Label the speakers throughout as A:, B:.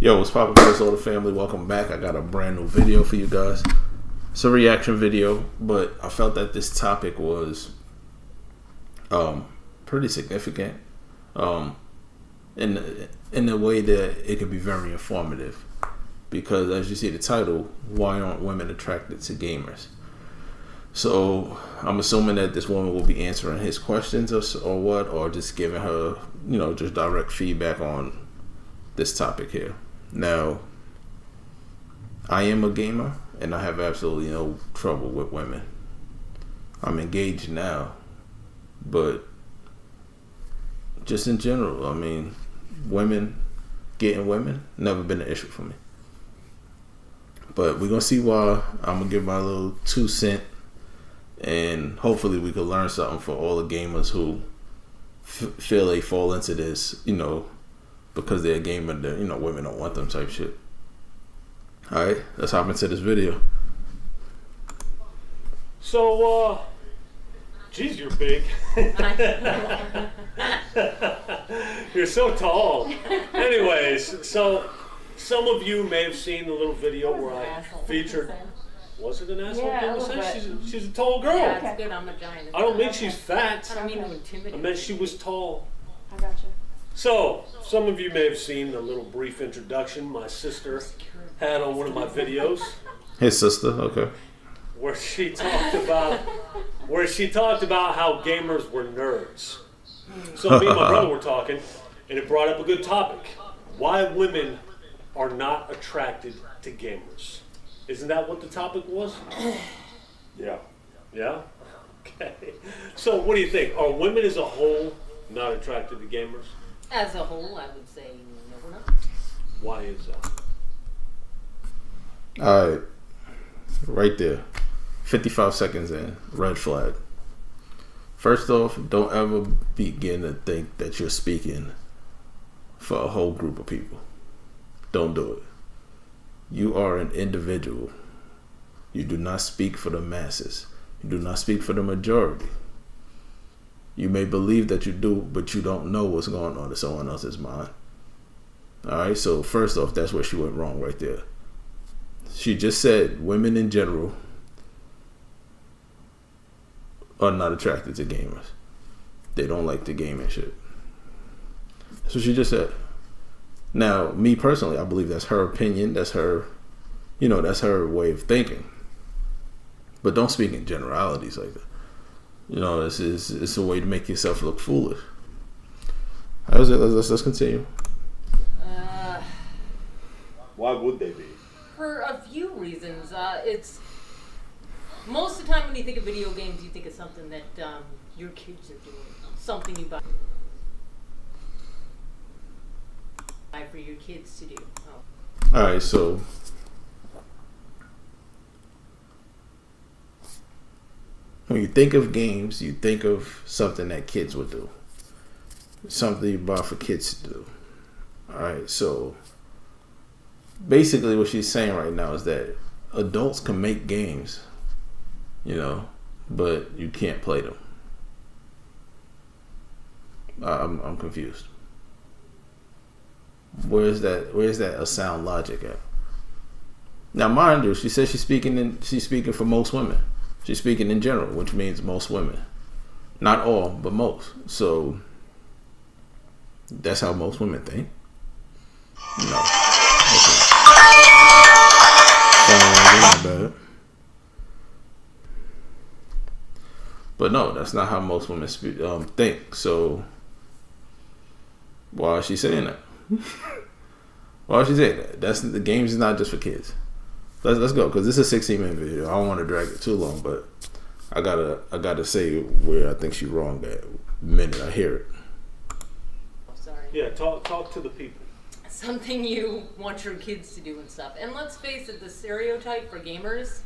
A: Yo, what's poppin', first order family? Welcome back. I got a brand new video for you guys. It's a reaction video, but I felt that this topic was pretty significant in the way that it could be very informative. Because as you see the title, why aren't women attracted to gamers? So I'm assuming that this woman will be answering his questions or just giving her, just direct feedback on this topic here. Now, I am a gamer and I have absolutely no trouble with women. I'm engaged now, but just in general, I mean, getting women, never been an issue for me. But we're gonna see why. I'm gonna give my little 2 cents, and hopefully we can learn something for all the gamers who feel they fall into this, because they're a gamer, women don't want them type shit. Alright, let's hop into this video.
B: So, geez, you're big. You're so tall. Anyways, so some of you may have seen the little video where I featured. Was it an asshole?
C: Yeah,
B: she's a tall girl.
C: Yeah, it's good. I'm a giant.
B: I don't mean she's fat.
C: I don't mean to intimidate.
B: I meant she was tall.
C: I gotcha.
B: So, some of you may have seen the little brief introduction my sister had on one of my videos.
A: His sister, okay.
B: Where she talked about how gamers were nerds. So me and my brother were talking, and it brought up a good topic: why women are not attracted to gamers. Isn't that what the topic was?
D: Yeah.
B: Yeah. Okay. So what do you think? Are women as a whole not attracted to gamers?
C: As a whole, I would say no, we're not.
B: Why is that?
A: Alright, right there. 55 seconds in, red flag. First off, don't ever begin to think that you're speaking for a whole group of people. Don't do it. You are an individual. You do not speak for the masses. You do not speak for the majority. You may believe that you do, but you don't know what's going on in someone else's mind. Alright, so first off, that's where she went wrong right there. She just said women in general are not attracted to gamers. They don't like the game and shit. That's what she just said. Now, me personally, I believe that's her opinion. That's her, that's her way of thinking. But don't speak in generalities like that. It's a way to make yourself look foolish. How's it? Let's continue.
D: Why would they be?
C: For a few reasons. It's most of the time when you think of video games, you think of something that your kids are doing, something you buy for your kids to do. Oh.
A: All right, so when you think of games, you think of something that kids would do, something you buy for kids to do. All right, so basically what she's saying right now is that adults can make games, but you can't play them. I'm confused. Where's that a sound logic at? Now, mind you, she says she's speaking for most women. She's speaking in general, which means most women. Not all, but most. So that's how most women think. No. Okay. But no, that's not how most women think. So why is she saying that? Why is she saying that? The games is not just for kids. Let's go, because this is a 16-minute video. I don't want to drag it too long, but I gotta say where I think she's wrong at the minute I hear it.
C: Sorry.
B: Yeah, talk to the people.
C: Something you want your kids to do and stuff. And let's face it, the stereotype for gamers,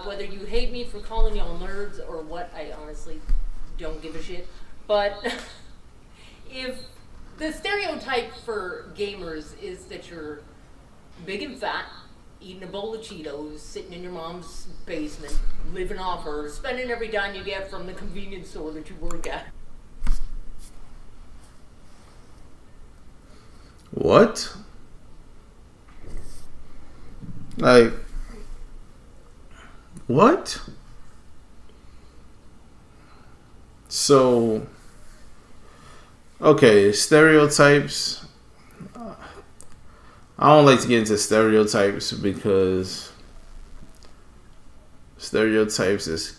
C: whether you hate me for calling y'all nerds or what, I honestly don't give a shit. But if the stereotype for gamers is that you're big and fat, eating a bowl of Cheetos, sitting in your mom's basement, living off her, spending every dime you get from the convenience store that you work at.
A: What? Like, what? So, okay, stereotypes. I don't like to get into stereotypes because stereotypes is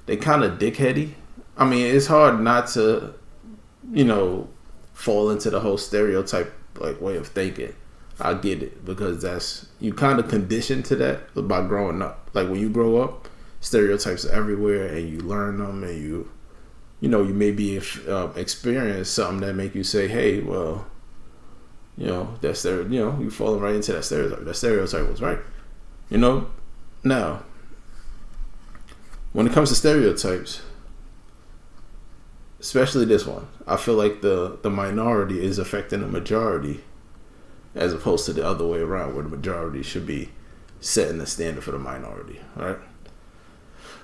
A: they kind of dickheady. I mean, it's hard not to, fall into the whole stereotype like way of thinking. I get it because that's you kind of conditioned to that by growing up. Like when you grow up, stereotypes are everywhere, and you learn them, and you maybe experience something that make you say, "Hey, well, that's you falling right into that stereotype. That stereotype was right." Now, when it comes to stereotypes, especially this one, I feel like the minority is affecting the majority as opposed to the other way around where the majority should be setting the standard for the minority, right?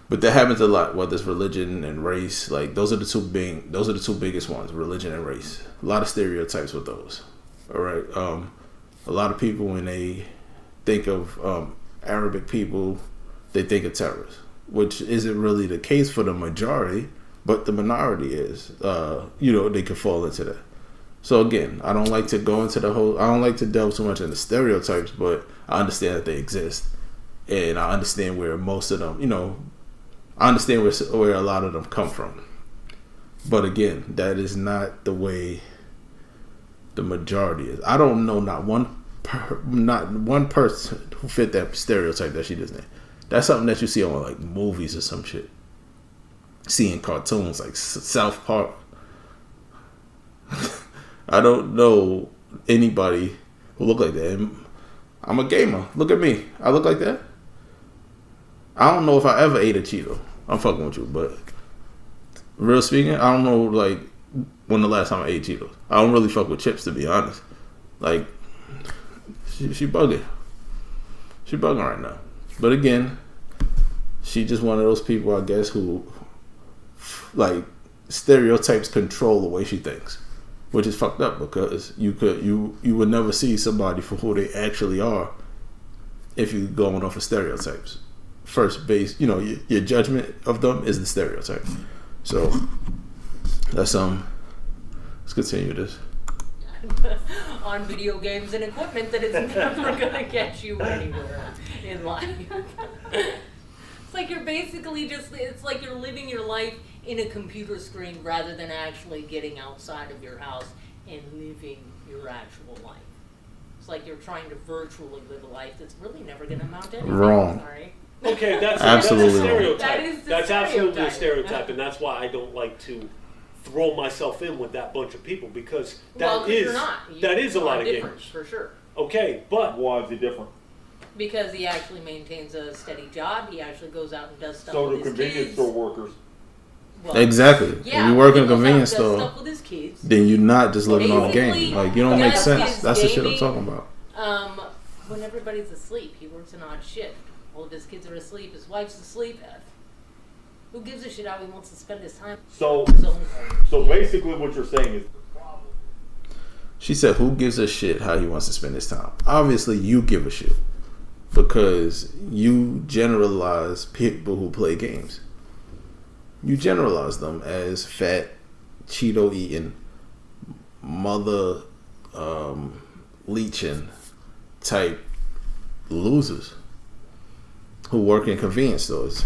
A: But that happens a lot, whether it's religion and race. Like those are the two biggest ones, religion and race. A lot of stereotypes with those. All right. A lot of people when they think of Arabic people, they think of terrorists, which isn't really the case for the majority, but the minority is. They can fall into that. So again, I don't like to delve too much into stereotypes, but I understand that they exist, and I understand where most of them, I understand where a lot of them come from. But again, that is not the way the majority is. I don't know not one person who fit that stereotype that she just named. That's something that you see on like movies or some shit. Seeing cartoons like South Park. I don't know anybody who look like that. And I'm a gamer. Look at me. I look like that. I don't know if I ever ate a Cheeto. I'm fucking with you, but real speaking, I don't know like when the last time I ate Cheetos. I don't really fuck with chips, to be honest. Like she bugging. She bugging right now. But again, she just one of those people, I guess, who like stereotypes control the way she thinks, which is fucked up because you would never see somebody for who they actually are if you're going off of stereotypes. First base, your judgment of them is the stereotype. So let's continue this.
C: On video games and equipment that is never gonna get you anywhere in life. It's like you're basically it's like you're living your life in a computer screen rather than actually getting outside of your house and living your actual life. It's like you're trying to virtually live a life that's really never gonna amount to anything.
A: Wrong.
C: Sorry.
B: Okay, that's
A: Absolutely
B: a stereotype.
C: That is the
B: that's absolutely a
C: stereotype.
B: stereotype, and that's why I don't like to throw myself in with that bunch of people because
C: Well, 'cause you're not.
B: that is a
C: You
B: lot
C: are
B: of
C: different,
B: gamers.
C: for sure.
B: Okay, but
D: Why is he different?
C: Because he actually maintains a steady job. He actually goes out and does stuff
D: So do
C: with his
D: convenience
C: kids.
D: store workers.
C: Well,
A: Exactly.
C: Yeah,
A: If you work in a
C: he goes out and
A: convenience
C: does
A: store,
C: stuff with his kids.
A: then you're not just living on a
C: Basically,
A: game. Like you don't make
C: yes,
A: sense.
C: he's
A: That's the shit I'm
C: gaming.
A: talking about.
C: When everybody's asleep, he works an odd shift. All of his kids are asleep. His wife's asleep. Who gives a shit how he wants to spend his time?
D: So
C: So
D: basically what you're saying is
A: She said, "Who gives a shit how he wants to spend his time?" Obviously, you give a shit because you generalize people who play games. You generalize them as fat, Cheeto eating, mother leeching type losers who work in convenience stores.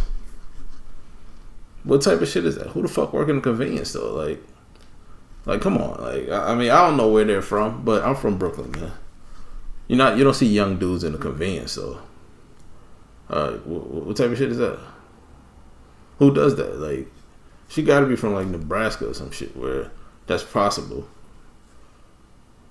A: What type of shit is that? Who the fuck work in a convenience store? Like, come on. Like, I mean, I don't know where they're from, but I'm from Brooklyn, man. You don't see young dudes in a convenience store. What type of shit is that? Who does that? Like, she got to be from like Nebraska or some shit where that's possible.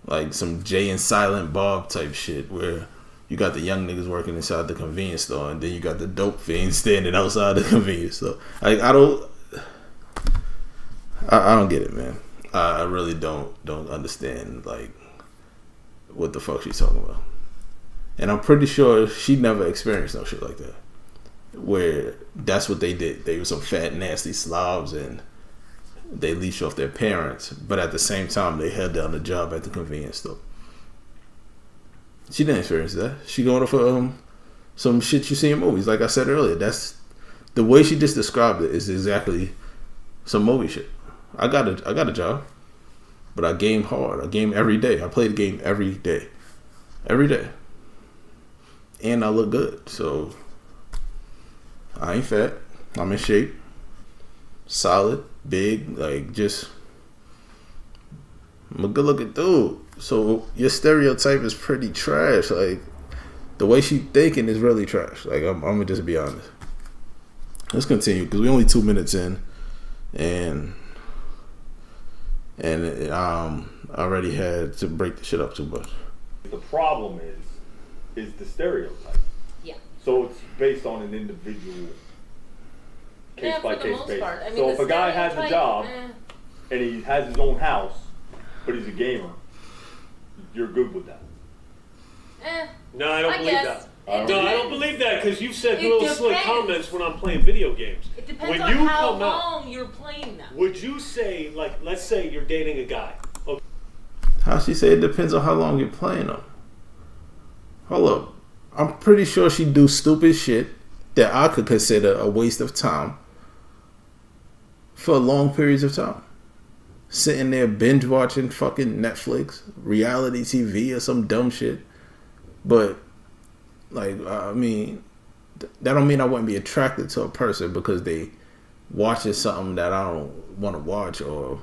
A: Like some Jay and Silent Bob type shit where you got the young niggas working inside the convenience store, and then you got the dope fiends standing outside the convenience store. Like, I don't get it, man. I really don't understand like what the fuck she's talking about. And I'm pretty sure she never experienced no shit like that, where that's what they did. They were some fat, nasty slobs, and they leech off their parents, but at the same time, they held down the job at the convenience store. She didn't experience that. She going off some shit you see in movies. Like I said earlier, that's the way she just described it is exactly some movie shit. I got a job, but I game hard. I game every day. I play the game every day, and I look good. So I ain't fat. I'm in shape, solid, big, like just. I'm a good looking dude. So your stereotype is pretty trash. Like the way she thinking is really trash. Like I'm gonna just be honest. Let's continue because we're only 2 minutes in, and I already had to break the shit up too much.
D: The problem is the stereotype.
C: Yeah.
D: So it's based on an individual case by case basis.
C: I mean,
D: So if a guy has a job and he has his own house, but he's a gamer, you're good with that.
B: No, I don't believe
C: guess.
B: that. No, I don't believe that because you've said
C: It
B: little slick
C: depends.
B: comments when I'm playing video games.
C: It depends
B: When
C: on
B: you
C: how
B: come out,
C: long you're playing them.
B: would you say, like, let's say you're dating a guy. Okay.
A: How she say it depends on how long you're playing them. Hold up. I'm pretty sure she do stupid shit that I could consider a waste of time for long periods of time. Sitting there binge watching fucking Netflix, reality TV or some dumb shit. But like, I mean, that don't mean I wouldn't be attracted to a person because they watching something that I don't want to watch, or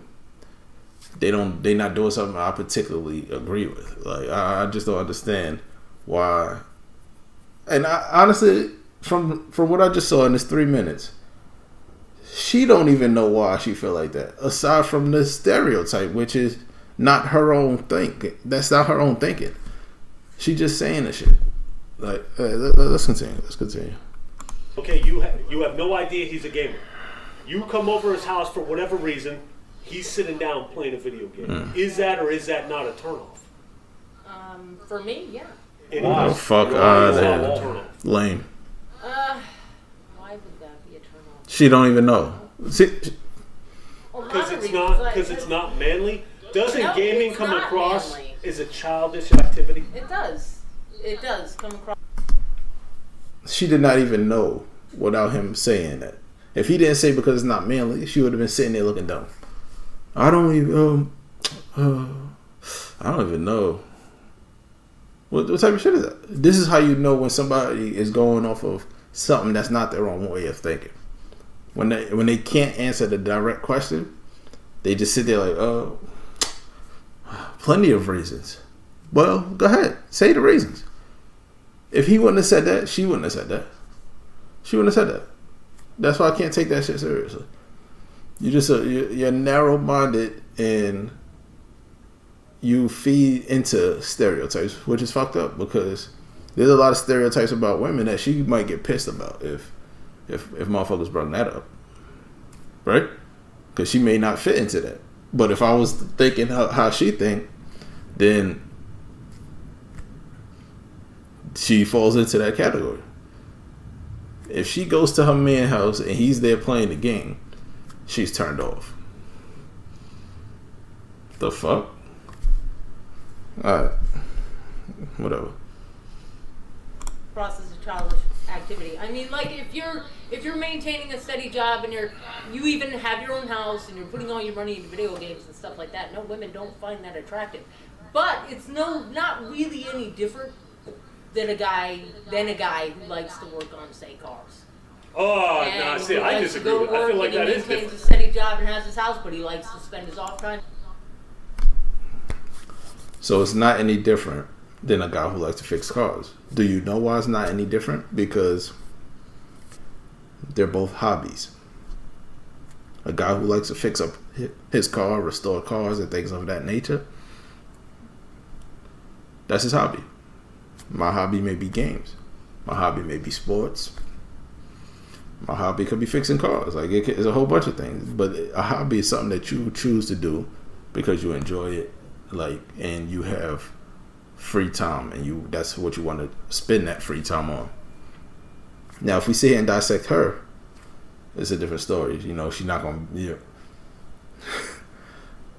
A: they not doing something I particularly agree with. Like I just don't understand why. And I honestly, from what I just saw in this 3 minutes, she don't even know why she feel like that. Aside from the stereotype, which is not her own thing. That's not her own thinking. She just saying the shit. Like, let's continue.
B: Okay, you have no idea he's a gamer. You come over his house for whatever reason. He's sitting down playing a video game. Is that or is that not a turnoff?
C: For me, yeah.
B: It
A: Oh,
B: is.
A: fuck
B: It
A: out
B: is
A: of
B: not a
A: there.
B: turnoff.
A: Lame.
C: Why would that be a turn off?
A: She don't even know. See,
B: Because it's not manly. Doesn't
C: No,
B: gaming
C: it's
B: come
C: not
B: across
C: manly.
B: as a childish activity?
C: It does. It does come across.
A: she did not even know without him saying that. If he didn't say because it's not manly, she would have been sitting there looking dumb. I don't even know. What type of shit is that? This is how you know when somebody is going off of something that's not their own way of thinking. When they can't answer the direct question, they just sit there like, plenty of reasons. Well, go ahead, say the reasons. If he wouldn't have said that, she wouldn't have said that. She wouldn't have said that. That's why I can't take that shit seriously. You're narrow-minded and you feed into stereotypes, which is fucked up because there's a lot of stereotypes about women that she might get pissed about if motherfuckers brought that up, right? Because she may not fit into that. But if I was thinking how she think, then she falls into that category. If she goes to her man's house and he's there playing the game, she's turned off. The fuck? Alright. Whatever.
C: Process of childish activity. I mean, like if you're maintaining a steady job and you even have your own house and you're putting all your money into video games and stuff like that, no, women don't find that attractive. But it's not really any different than a guy who likes to work on, say, cars.
B: Oh,
C: And
B: no, see,
C: who
B: I
C: likes to
B: disagree
C: go
B: with that. I
C: work
B: feel like
C: and
B: that
C: he
B: is
C: maintains
B: different.
C: a steady job and has his house, but he likes to spend his off time.
A: So it's not any different than a guy who likes to fix cars. Do you know why it's not any different? Because they're both hobbies. A guy who likes to fix up his car, restore cars, and things of that nature, that's his hobby. My hobby may be games. My hobby may be sports. My hobby could be fixing cars. Like it's a whole bunch of things. But a hobby is something that you choose to do because you enjoy it, like, and you have free time, and that's what you want to spend that free time on. Now, if we sit here and dissect her, it's a different story. You know, she's not gonna. Yeah.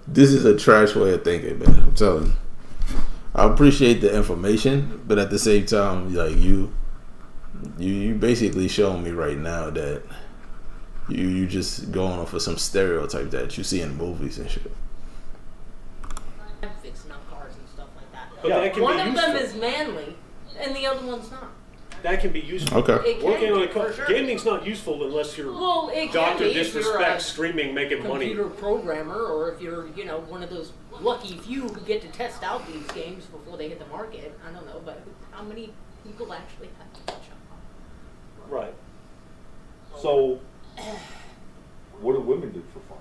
A: This is a trash way of thinking, man. I'm telling you. I appreciate the information, but at the same time, like you basically showing me right now that you just going off of some stereotype that you see in movies and shit.
C: I'm fixing up cars and stuff like that.
B: But that can
C: One
B: be
C: of
B: useful.
C: them is manly, and the other one's not.
B: That can be useful.
A: Okay.
C: It can
B: Working on
C: be,
B: a car.
C: for sure.
B: Gaming's not useful unless you're
C: Well, it can
B: Doctor
C: be if you're
B: Disrespect
C: a
B: streaming making money.
C: computer programmer, or if you're, one of those lucky few who get to test out these games before they hit the market. I don't know, but how many people actually have to catch up?
B: Right.
D: So, what do women do for fun?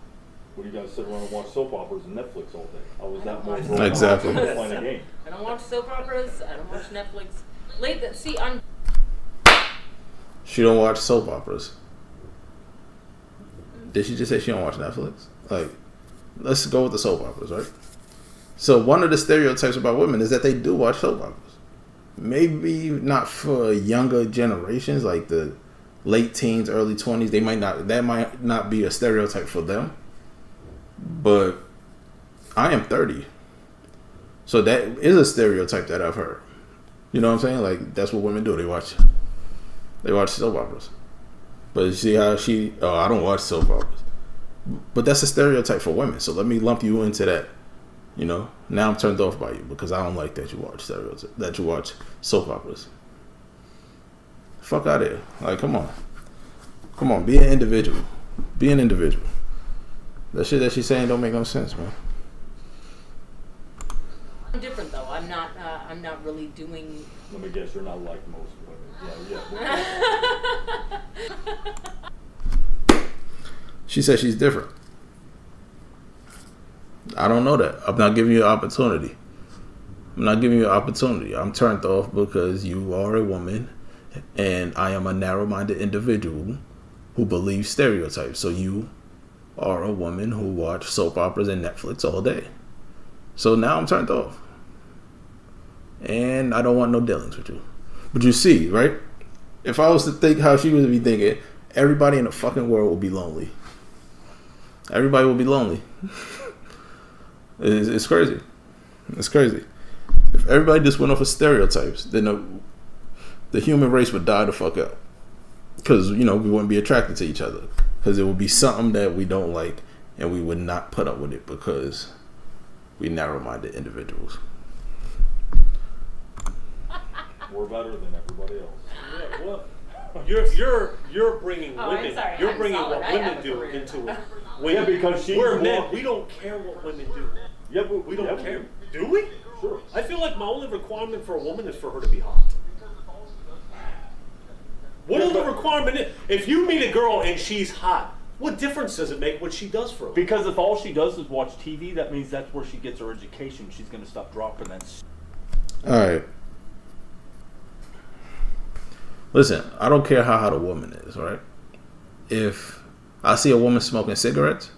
D: What do you guys sit around and watch soap operas and Netflix all day? How is that more grown up
A: Exactly.
D: than playing a game?
C: I don't watch soap operas. I don't watch Netflix. See, I'm.
A: She don't watch soap operas. Did she just say she don't watch Netflix? Like, let's go with the soap operas, right? So one of the stereotypes about women is that they do watch soap operas. Maybe not for younger generations, like the late teens, early 20s. That might not be a stereotype for them. But I am 30. So that is a stereotype that I've heard. You know what I'm saying? Like, that's what women do. They watch soap operas. But you see how I don't watch soap operas. But that's a stereotype for women. So let me lump you into that. Now I'm turned off by you because I don't like that you watch soap operas. Fuck out of here. Like, come on, be an individual. That shit that she's saying don't make no sense, man.
C: I'm different though. I'm not really doing.
D: Let me guess, you're not like most women. Yeah.
A: She said she's different. I don't know that. I'm not giving you an opportunity. I'm turned off because you are a woman and I am a narrow-minded individual who believes stereotypes. So you are a woman who watch soap operas and Netflix all day. So now I'm turned off. And I don't want no dealings with you. But you see, right? If I was to think how she would be thinking, everybody in the fucking world would be lonely. Everybody will be lonely. It's crazy. It's crazy. If everybody just went off of stereotypes, then the human race would die the fuck out. Because, we wouldn't be attracted to each other. Because it would be something that we don't like, and we would not put up with it because we narrow-minded individuals.
D: We're better than everybody else.
B: Yeah, well, you're bringing
C: Oh, I'm
B: women.
C: sorry,
B: You're
C: I'm
B: bringing
C: solid.
B: what
C: I
B: women
C: have a
B: do
C: career.
B: into it.
D: Yeah, because she's
B: we're
D: more-
B: men. We don't care what women do.
D: Yeah, but
B: We don't
D: yeah,
B: care. Do we?
D: Sure.
B: I feel like my only requirement for a woman is for her to be hot. What other requirement is? If you meet a girl and she's hot, what difference does it make what she does for a living?
D: Because if all she does is watch TV, that means that's where she gets her education. She's going to stop dropping that.
A: All right. Listen, I don't care how hot a woman is, right? If I see a woman smoking cigarettes,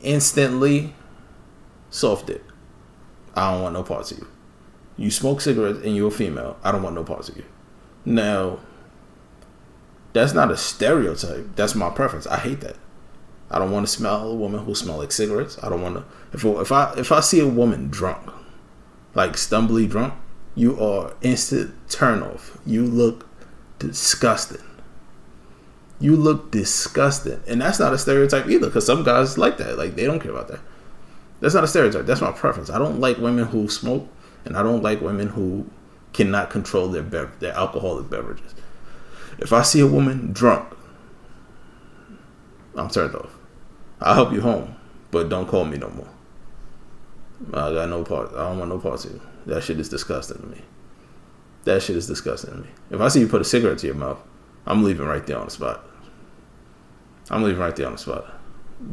A: instantly, soft dick. I don't want no parts of you. You smoke cigarettes and you're a female, I don't want no parts of you. Now, that's not a stereotype. That's my preference. I hate that. I don't want to smell a woman who smells like cigarettes. I don't want to. If I see a woman drunk, like stumbly drunk, you are instant turn off. You look disgusting. And that's not a stereotype either, because some guys like that. Like, they don't care about that. That's not a stereotype. That's my preference. I don't like women who smoke, and I don't like women who cannot control their alcoholic beverages. If I see a woman drunk, I'm turned off. I'll help you home, but don't call me no more. I got no part. I don't want no parts of you. That shit is disgusting to me. If I see you put a cigarette to your mouth, I'm leaving right there on the spot.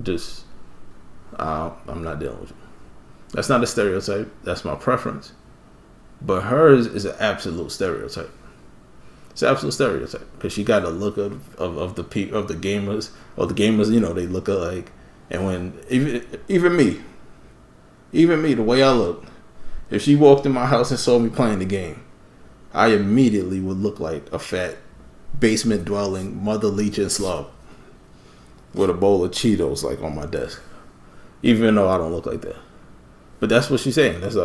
A: Just, I'm not dealing with you. That's not a stereotype. That's my preference. But hers is an absolute stereotype. It's an absolute stereotype because she got a look of the gamers, they look alike. And when even me, the way I look, if she walked in my house and saw me playing the game, I immediately would look like a fat basement dwelling mother leeching slob with a bowl of Cheetos like on my desk. Even though I don't look like that, but that's what she's saying. That's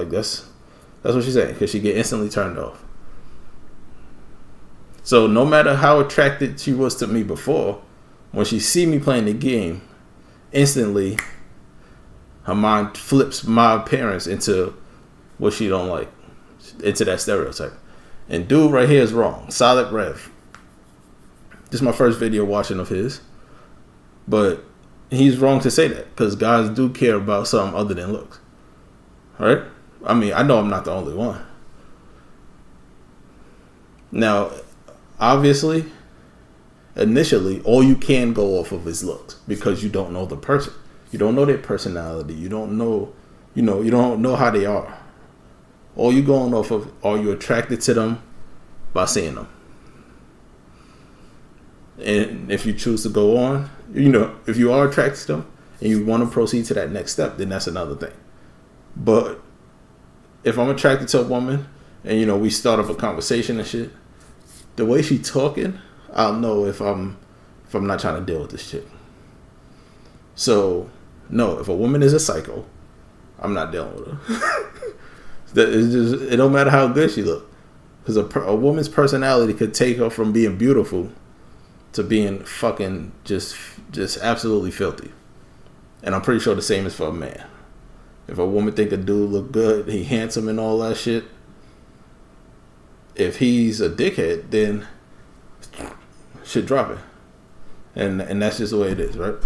A: That's what she's saying, because she get instantly turned off. So no matter how attracted she was to me before, when she see me playing the game, instantly her mind flips my appearance into what she don't like, into that stereotype. And dude right here is wrong. Solid Rev. This is my first video watching of his, but he's wrong to say that, because guys do care about something other than looks, right? I mean, I know I'm not the only one. Now, obviously, initially, all you can go off of is looks, because you don't know the person. You don't know their personality. You don't know, you don't know how they are. All you going off of, are you attracted to them by seeing them? And if you choose to go on, if you are attracted to them and you want to proceed to that next step, then that's another thing. But if I'm attracted to a woman and we start up a conversation and shit, the way she talking, I'll know if I'm not trying to deal with this chick. So no, if a woman is a psycho, I'm not dealing with her. It don't matter how good she look, because a woman's personality could take her from being beautiful to being fucking just absolutely filthy. And I'm pretty sure the same is for a man. If a woman think a dude look good, he handsome and all that shit, if he's a dickhead, then shit drop it. And that's just the way it is, right?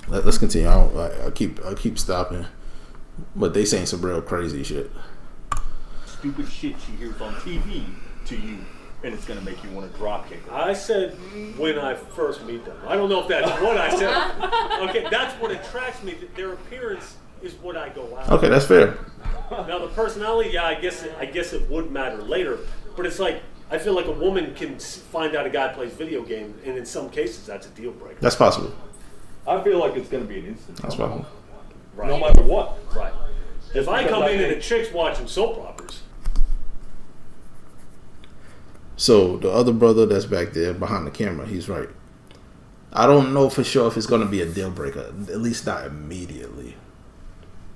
A: Let's continue. I keep stopping, but they saying some real crazy shit.
D: Stupid shit she hears on TV to you, and it's gonna make you want to drop kick her.
B: I said when I first meet them. I don't know if that's what I said. Okay, that's what attracts me. Their appearance is what I go out.
A: Okay, that's fair.
B: Now the personality, yeah, I guess it would matter later, but it's like I feel like a woman can find out a guy plays video games, and in some cases that's a deal breaker.
A: That's possible.
D: I feel like it's gonna be an instant.
A: That's possible.
B: Right.
D: No matter what.
B: Right. If I come in and a chick's watching soap operas.
A: So the other brother that's back there behind the camera, he's right. I don't know for sure if it's going to be a deal breaker, at least not immediately.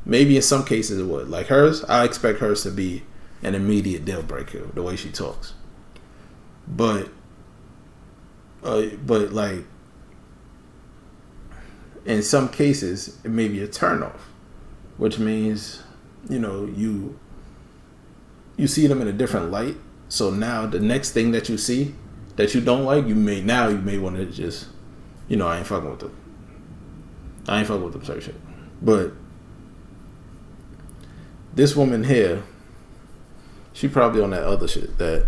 A: Maybe in some cases it would. Like hers, I expect hers to be an immediate deal breaker, the way she talks. But like, in some cases, it may be a turnoff, which means, you see them in a different light. So now the next thing that you see that you don't like, you may want to just, I ain't fucking with them. I ain't fucking with them type shit. But this woman here, she probably on that other shit that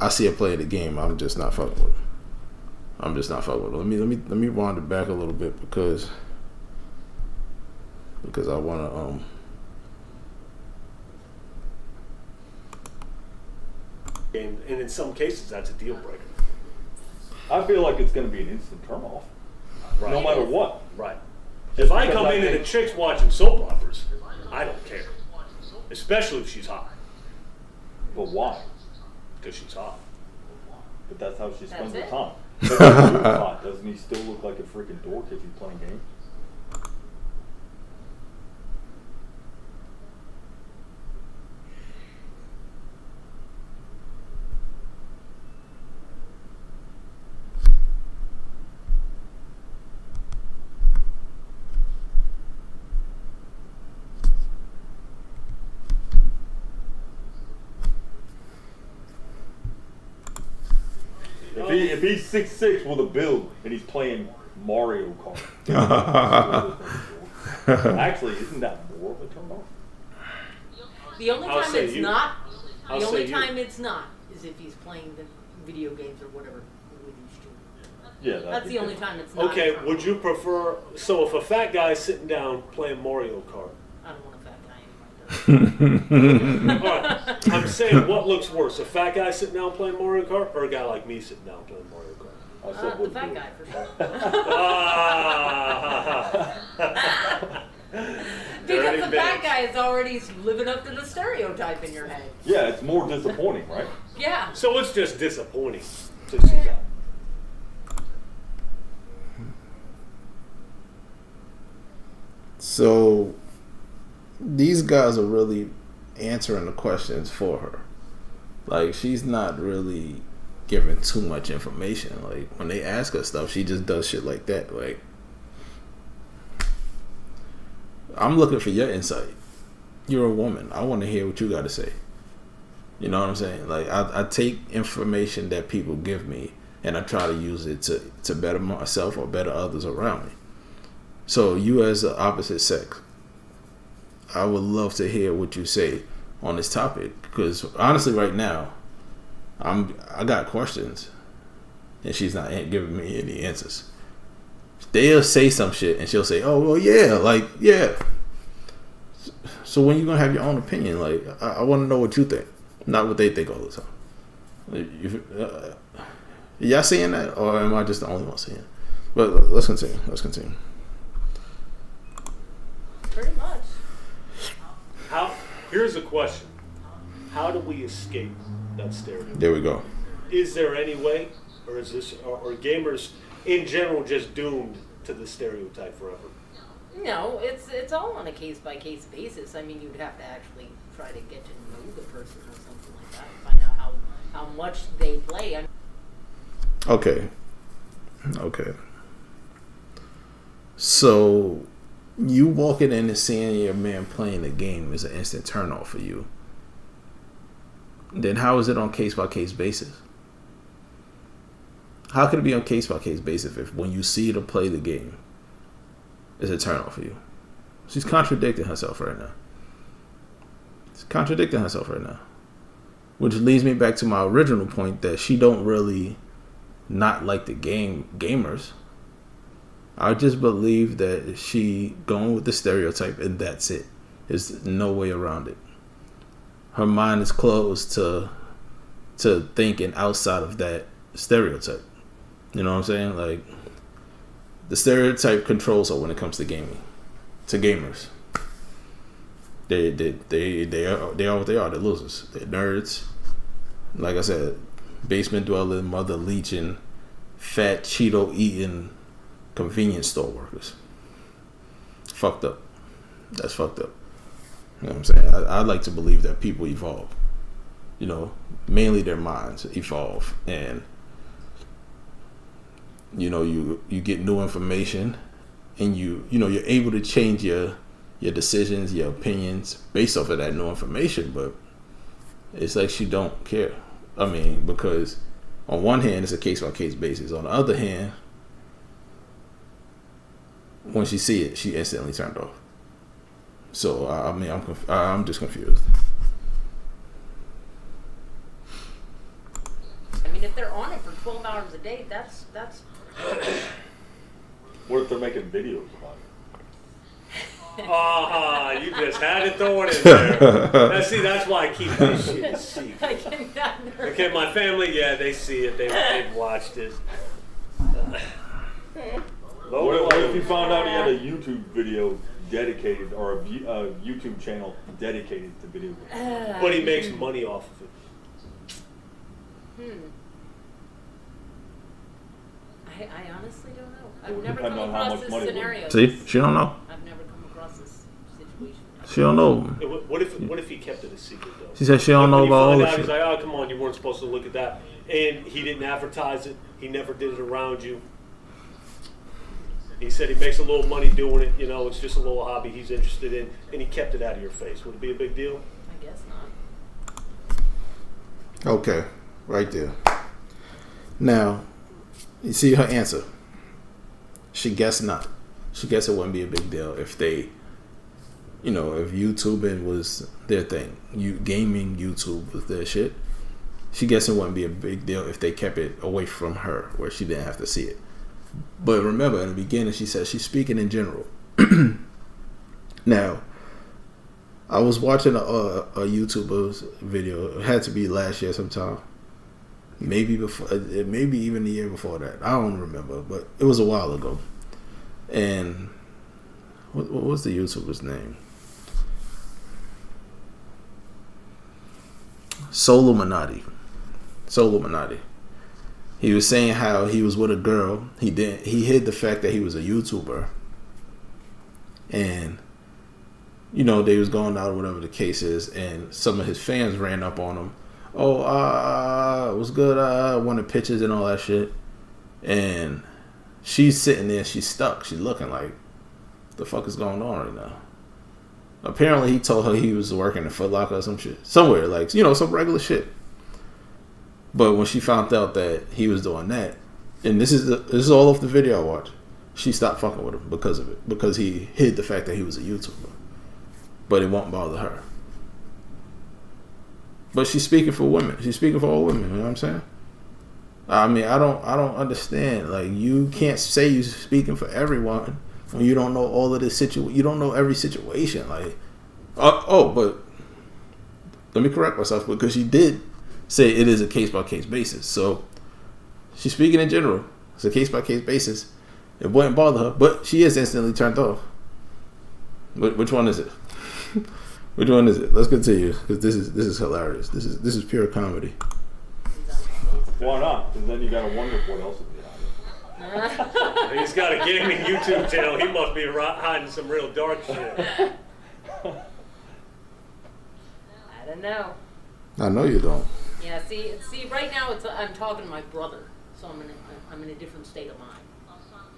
A: I see her play the game. I'm just not fucking with her. I'm just not fucking with her. Let me wind it back a little bit because I want to
B: And in some cases, that's a deal breaker.
D: I feel like it's going to be an instant turnoff.
B: Right.
D: No matter what.
B: Right. If I come in and a chick's watching soap operas, I don't care. Especially if she's hot.
D: But why?
B: Because she's hot.
D: But that's how she spends her
C: That's it.
D: time. But if the dude's hot, doesn't he still look like a freaking dork if he's playing games? If he's 6'6" with a build and he's playing Mario Kart, actually, isn't that more of a turn off?
C: The only
B: I'll
C: time
B: say
C: it's
B: you.
C: not.
B: I'll
C: The
B: say
C: only
B: you.
C: time it's not is if he's playing the video games or whatever with each two.
D: Yeah,
C: That's the only time it's not.
B: Okay, would you prefer... So if a fat guy's sitting down playing Mario Kart...
C: I don't want a fat guy anymore.
B: Alright, I'm saying what looks worse? A fat guy sitting down playing Mario Kart or a guy like me sitting down playing Mario Kart?
D: I said
C: The
D: with
C: fat
D: build.
C: guy for sure. Because
B: Dirty
C: the fat
B: bitch.
C: guy is already living up to the stereotype in your head.
D: Yeah, it's more disappointing, right?
C: Yeah.
B: So it's just disappointing to see that.
A: So these guys are really answering the questions for her. Like, she's not really giving too much information. Like, when they ask her stuff, she just does shit like that. Like, I'm looking for your insight. You're a woman. I want to hear what you got to say. You know what I'm saying? Like, I take information that people give me and I try to use it to better myself or better others around me. So you as the opposite sex, I would love to hear what you say on this topic, because honestly right now I got questions and she's not giving me any answers. They'll say some shit and she'll say, oh well, yeah, like, yeah. So when you gonna have your own opinion? Like, I want to know what you think, not what they think all the time. Y'all seeing that, or am I just the only one seeing it? But let's continue.
C: Pretty much.
B: Here's a question. How do we escape that stereotype?
A: There we go.
B: Is there any way, or is this, or gamers in general just doomed to the stereotype forever?
C: No, it's all on a case by case basis. I mean, you'd have to actually try to get to know the person or something like that, and find out how much they play.
A: Okay. So, you walking in and seeing your man playing the game is an instant turn off for you. Then how is it on case by case basis? How can it be on case by case basis if when you see her play the game, it's a turn off for you? She's contradicting herself right now. Which leads me back to my original point that she don't really not like the gamers. I just believe that she going with the stereotype and that's it. There's no way around it. Her mind is closed to thinking outside of that stereotype. You know what I'm saying? Like, the stereotype controls her when it comes to gaming, to gamers. They are what they are. They're losers. They're nerds. Like I said, basement dwelling, mother leeching, fat Cheeto eating convenience store workers. Fucked up. That's fucked up. You know what I'm saying? I like to believe that people evolve. You know, mainly their minds evolve, and you know, you get new information, and you're able to change your decisions, your opinions based off of that new information. But it's like she don't care. I mean, because on one hand it's a case by case basis. On the other hand, when she see it, she instantly turned off. So I mean, I'm just confused.
C: I mean, if they're on it for 12 hours a day, that's.
D: What if they're making videos about it?
B: You just had to throw it in there. See, that's why I keep this shit secret.
C: I cannot.
B: Okay, my family, yeah, they see it. They've watched it.
D: What if you found out he had a YouTube video dedicated, or a YouTube channel dedicated to video games?
B: But he makes money off of it.
C: I honestly don't know.
D: It
C: I've
D: would
C: never
D: depend
C: come
D: on how
C: across
D: much
C: this
D: money it
C: scenario.
A: See, she don't know.
C: I've never come across this situation.
A: She don't know.
B: What if he kept it a secret though?
A: She said she don't know
B: When
A: about all
B: you
A: the
B: find out,
A: shit.
B: he's like, oh come on, you weren't supposed to look at that, and he didn't advertise it. He never did it around you. He said he makes a little money doing it. You know, it's just a little hobby he's interested in, and he kept it out of your face. Would it be a big deal?
C: I guess not.
A: Okay, right there. Now, you see her answer. She guessed not. She guessed it wouldn't be a big deal if they, if YouTubing was their thing. Gaming YouTube was their shit. She guessed it wouldn't be a big deal if they kept it away from her, where she didn't have to see it. But remember, in the beginning, she said she's speaking in general. Now, I was watching a YouTuber's video. It had to be last year sometime. Maybe even the year before that. I don't remember, but it was a while ago. And what was the YouTuber's name? Soluminati. He was saying how he was with a girl. He hid the fact that he was a YouTuber. And they was going out or whatever the case is, and some of his fans ran up on him. Oh, it was good. Wanted pictures and all that shit. And she's sitting there, she's stuck. She's looking like, the fuck is going on right now? Apparently, he told her he was working at Foot Locker or some shit. Somewhere, like, some regular shit. But when she found out that he was doing that, and this is all off the video I watched, she stopped fucking with him because of it. Because he hid the fact that he was a YouTuber. But it won't bother her. But she's speaking for women. She's speaking for all women, you know what I'm saying? I mean, I don't understand. Like, you can't say you're speaking for everyone when you don't know all of this situation. You don't know every situation. Like, but let me correct myself, because she did say it is a case-by-case basis. So she's speaking in general. It's a case-by-case basis. It wouldn't bother her, but she is instantly turned off. Which one is it? Which one is it? Let's continue, because this is hilarious. This is pure comedy.
D: Why not? Because then you gotta wonder what else is behind it.
B: He's got a gaming YouTube channel. He must be hiding some real dark shit.
C: I don't know.
A: I know you don't.
C: Yeah, see, right now I'm talking to my brother, so I'm in a different state of mind.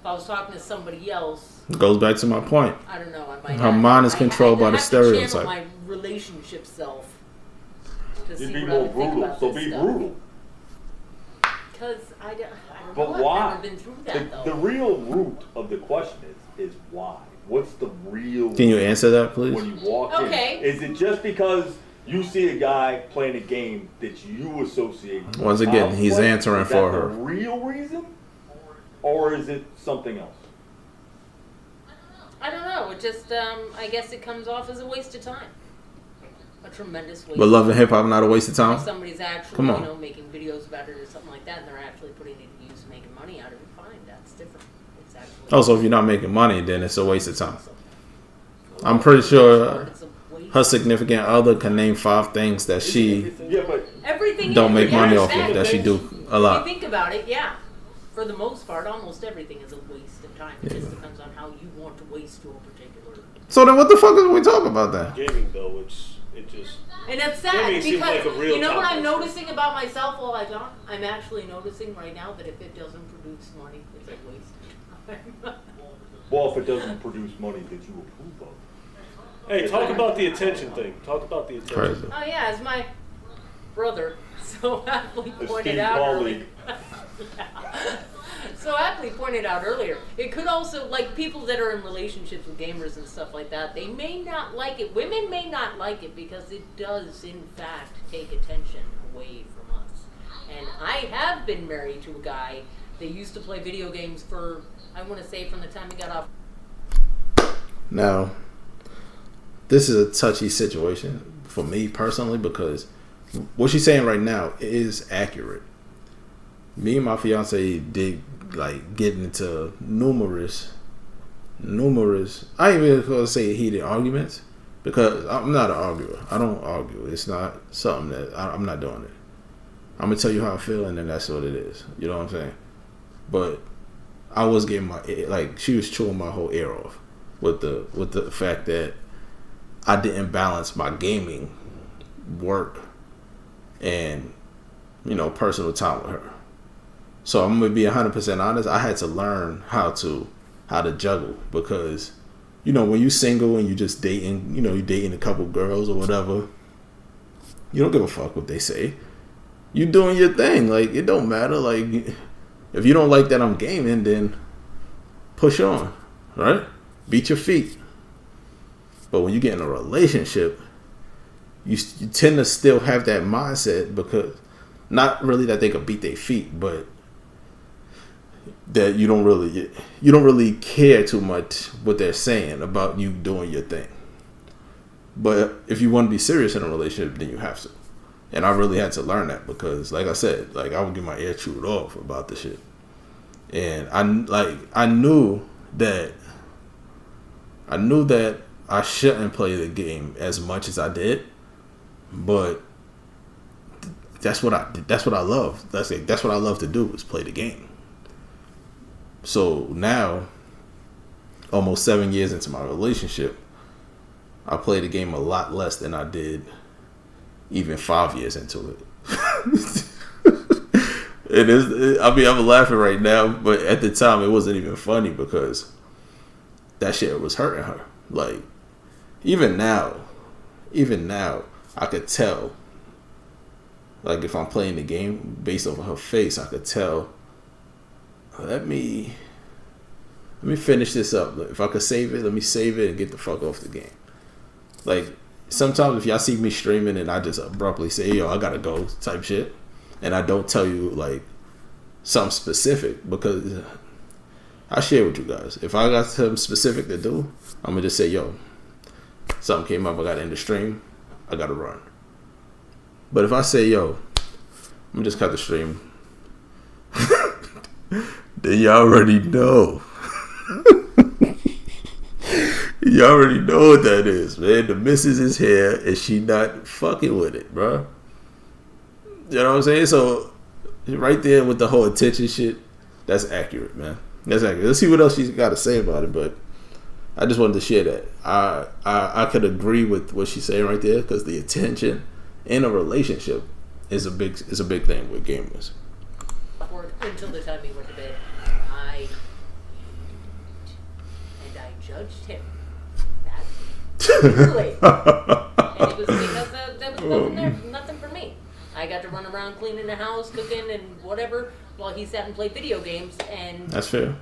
C: If I was talking to somebody else,
A: It goes back to my point.
C: I don't know. I might.
A: Her mind is controlled by the
C: I
A: stereotype.
C: have to channel my relationship self to
D: You'd
C: see
D: be
C: what I
D: more
C: would think
D: brutal.
C: about
D: So
C: this
D: be
C: stuff.
D: brutal.
C: Because I don't
D: But
C: know.
D: why?
C: I've never been through that though.
D: The real root of the question is why? What's the real?
A: Can you answer that, please?
D: When you walk
C: Okay.
D: in, is it just because you see a guy playing a game that you associate?
A: Once again, he's
D: cosplay?
A: answering
D: Is that
A: for
D: the
A: her.
D: real reason, or is it something else?
C: I don't know. It just I guess it comes off as a waste of time. A tremendous waste.
A: But love and hip hop not a waste of
C: If
A: time.
C: somebody's actually,
A: Come on.
C: making videos about it or something like that, and they're actually putting it to use and making money out of it, fine. That's different. It's actually.
A: Also, if you're not making money, then it's a waste of time. I'm pretty sure
C: It's a waste.
A: her significant other can name 5 things that she
D: Yeah, but
C: Everything
A: don't
C: is,
A: make
C: yeah,
A: money off
C: exactly.
A: of that she do a
C: If you
A: lot.
C: think about it, yeah. For the most part, almost everything is a waste of time. It just depends on how you want to waste your particular.
A: So then what the fuck is we talking about then?
B: Gaming though, it just
C: And it's sad
B: Gaming seems
C: because
B: like a real
C: you know what I'm
B: topic.
C: noticing about myself while I talk? I'm actually noticing right now that if it doesn't produce money, it's a waste of time.
D: well, if it doesn't produce money that you approve of.
B: Hey, talk about the attention thing. Talk about the attention.
A: Crazy.
C: Oh yeah, as my brother so aptly pointed
D: Esteemed
C: out
D: colleague.
C: earlier. So aptly pointed out earlier, it could also, like, people that are in relationships with gamers and stuff like that, they may not like it. Women may not like it because it does, in fact, take attention away from us. And I have been married to a guy that used to play video games for, I want to say, from the time he got off.
A: Now, this is a touchy situation for me personally, because what she's saying right now is accurate. Me and my fiance did get into numerous I ain't even gonna say heated arguments, because I'm not an arguer. I don't argue. It's not something that I'm not doing it. I'm gonna tell you how I feel, and then that's what it is. You know what I'm saying? But I was getting she was chewing my whole ear off with the fact that I didn't balance my gaming, work, and personal time with her. So I'm gonna be 100% honest. I had to learn how to juggle, because when you single and you just dating, you dating a couple girls or whatever, you don't give a fuck what they say. You doing your thing. Like, it don't matter. Like, if you don't like that I'm gaming, then push on, right? Beat your feet. But when you get in a relationship, you tend to still have that mindset, because not really that they could beat their feet, but that you don't really care too much what they're saying about you doing your thing. But if you want to be serious in a relationship, then you have to. And I really had to learn that, because, like I said, I would get my ear chewed off about the shit. And I knew that I shouldn't play the game as much as I did, but that's what I love. That's what I love to do, is play the game. So now, almost 7 years into my relationship, I play the game a lot less than I did even 5 years into it. It is. I mean, I'm laughing right now, but at the time, it wasn't even funny because that shit was hurting her. Like, even now, I could tell. Like, if I'm playing the game based off of her face, I could tell. Let me finish this up. If I could save it, let me save it and get the fuck off the game. Like, sometimes if y'all see me streaming and I just abruptly say, yo, I gotta go type shit, and I don't tell you, like, something specific, because I share with you guys. If I got something specific to do, I'm gonna just say, yo, something came up, I gotta end the stream, I gotta run. But if I say, yo, I'm gonna just cut the stream, then y'all already know. You already know what that is, man. The missus is here and she not fucking with it, bro. You know what I'm saying? So, right there with the whole attention shit, that's accurate, man. That's accurate. Let's see what else she's got to say about it, but I just wanted to share that. I could agree with what she's saying right there, because the attention in a relationship is a big thing with gamers.
C: Until the time he went to bed, and I judged him. Really. And it was because there was nothing for me. I got to run around cleaning the house, cooking, and whatever, while he sat and played video games. And
A: that's fair.